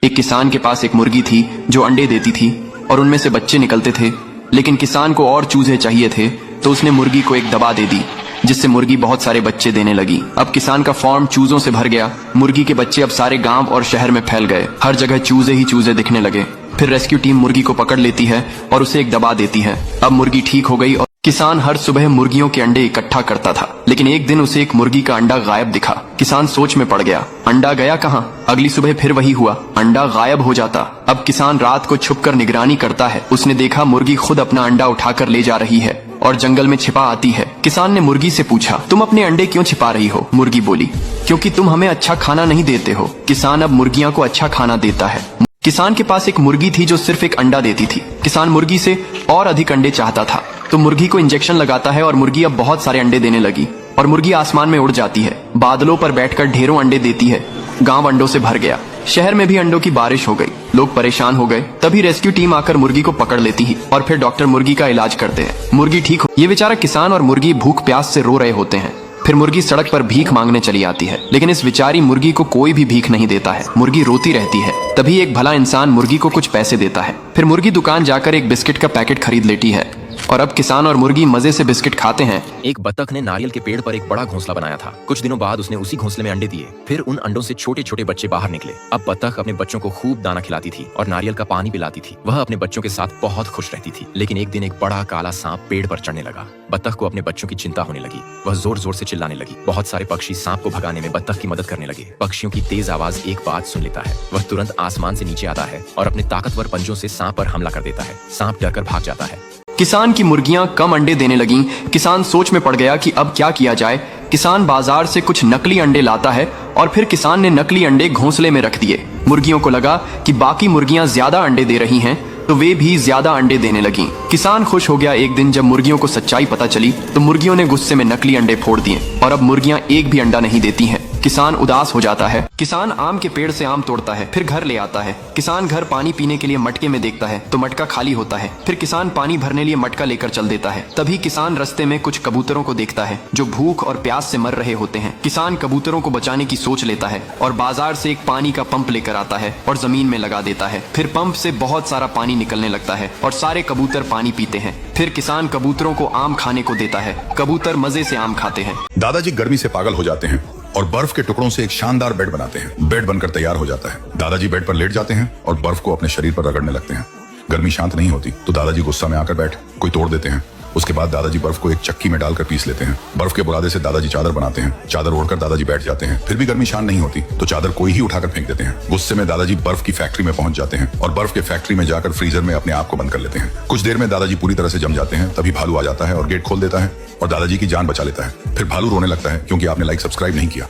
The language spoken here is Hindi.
एक किसान के पास एक मुर्गी थी जो अंडे देती थी और उनमें से बच्चे निकलते थे। लेकिन किसान को और चूजे चाहिए थे तो उसने मुर्गी को एक दवा दे दी जिससे मुर्गी बहुत सारे बच्चे देने लगी। अब किसान का फार्म चूजों से भर गया। मुर्गी के बच्चे अब सारे गांव और शहर में फैल गए। हर जगह चूजे ही चूजे दिखने लगे। फिर रेस्क्यू टीम मुर्गी को पकड़ लेती है और उसे एक दवा देती है। अब मुर्गी ठीक हो गई और किसान हर सुबह मुर्गियों के अंडे इकट्ठा करता था। लेकिन एक दिन उसे एक मुर्गी का अंडा गायब दिखा। किसान सोच में पड़ गया, अंडा गया कहाँ? अगली सुबह फिर वही हुआ, अंडा गायब हो जाता। अब किसान रात को छुपकर निगरानी करता है। उसने देखा मुर्गी खुद अपना अंडा उठाकर ले जा रही है और जंगल में छिपा आती है। किसान ने मुर्गी से पूछा, तुम अपने अंडे क्यों छिपा रही हो? मुर्गी बोली, क्योंकि तुम हमें अच्छा खाना नहीं देते हो। किसान अब मुर्गियां को अच्छा खाना देता है। किसान के पास एक मुर्गी थी जो सिर्फ एक अंडा देती थी। किसान मुर्गी से और अधिक अंडे चाहता था तो मुर्गी को इंजेक्शन लगाता है और मुर्गी अब बहुत सारे अंडे देने लगी और मुर्गी आसमान में उड़ जाती है। बादलों पर बैठकर ढेरों अंडे देती है। गांव अंडों से भर गया। शहर में भी अंडों की बारिश हो गई। लोग परेशान हो गए। तभी रेस्क्यू टीम आकर मुर्गी को पकड़ लेती है और फिर डॉक्टर मुर्गी का इलाज करते हैं। मुर्गी ठीक हो। ये बेचारा किसान और मुर्गी भूख प्यास से रो रहे होते हैं। फिर मुर्गी सड़क पर भीख मांगने चली आती है। लेकिन इस बेचारी मुर्गी को कोई भी भीख नहीं देता है। मुर्गी रोती रहती है। तभी एक भला इंसान मुर्गी को कुछ पैसे देता है। फिर मुर्गी दुकान जाकर एक बिस्किट का पैकेट खरीद लेती है और अब किसान और मुर्गी मजे से बिस्किट खाते हैं। एक बतख ने नारियल के पेड़ पर एक बड़ा घोंसला बनाया था। कुछ दिनों बाद उसने उसी घोंसले में अंडे दिए। फिर उन अंडों से छोटे छोटे बच्चे बाहर निकले। अब बतख अपने बच्चों को खूब दाना खिलाती थी और नारियल का पानी पिलाती थी। वह अपने बच्चों के साथ बहुत खुश रहती थी। लेकिन एक दिन एक बड़ा काला सांप पेड़ पर चढ़ने लगा। बतख को अपने बच्चों की चिंता होने लगी। वह जोर जोर से चिल्लाने लगी। बहुत सारे पक्षी सांप को भगाने में बतख की मदद करने लगे। पक्षियों की तेज आवाज एक बात सुन लेता है। वह तुरंत आसमान से नीचे आता है और अपने ताकतवर पंजों से सांप पर हमला कर देता है। सांप डरकर भाग जाता है। किसान की मुर्गियां कम अंडे देने लगीं। किसान सोच में पड़ गया कि अब क्या किया जाए। किसान बाजार से कुछ नकली अंडे लाता है और फिर किसान ने नकली अंडे घोंसले में रख दिए। मुर्गियों को लगा कि बाकी मुर्गियां ज्यादा अंडे दे रही हैं तो वे भी ज्यादा अंडे देने लगीं। किसान खुश हो गया। एक दिन जब मुर्गियों को सच्चाई पता चली तो मुर्गियों ने गुस्से में नकली अंडे फोड़ दिए और अब मुर्गियां एक भी अंडा नहीं देती हैं। किसान उदास हो जाता है। किसान आम के पेड़ से आम तोड़ता है, फिर घर ले आता है। किसान घर पानी पीने के लिए मटके में देखता है तो मटका खाली होता है। फिर किसान पानी भरने लिए मटका लेकर चल देता है। तभी किसान रास्ते में कुछ कबूतरों को देखता है जो भूख और प्यास से मर रहे होते हैं। किसान कबूतरों को बचाने की सोच लेता है और बाजार से एक पानी का पंप लेकर आता है और जमीन में लगा देता है। फिर पंप से बहुत सारा पानी निकलने लगता है और सारे कबूतर पानी पीते हैं। फिर किसान कबूतरों को आम खाने को देता है। कबूतर मजे से आम खाते हैं। दादाजी गर्मी से पागल हो जाते हैं और बर्फ के टुकड़ों से एक शानदार बेड बनाते हैं। बेड बनकर तैयार हो जाता है। दादाजी बेड पर लेट जाते हैं और बर्फ को अपने शरीर पर रगड़ने लगते हैं। गर्मी शांत नहीं होती तो दादाजी गुस्सा में आकर बैठ कोई तोड़ देते हैं। उसके बाद दादाजी बर्फ को एक चक्की में डालकर पीस लेते हैं। बर्फ के बुरादे से दादाजी चादर बनाते हैं। चादर ओढ़कर दादाजी बैठ जाते हैं। फिर भी गर्मी शांत नहीं होती तो चादर कोई ही उठाकर फेंक देते हैं। गुस्से में दादाजी बर्फ की फैक्ट्री में पहुंच जाते हैं और बर्फ के फैक्ट्री में जाकर फ्रीजर में अपने आप को बंद कर लेते हैं। कुछ देर में दादाजी पूरी तरह से जम जाते हैं। तभी भालू आ जाता है और गेट खोल देता है और दादाजी की जान बचा लेता है। फिर भालू रोने लगता है क्योंकि आपने लाइक सब्सक्राइब नहीं किया।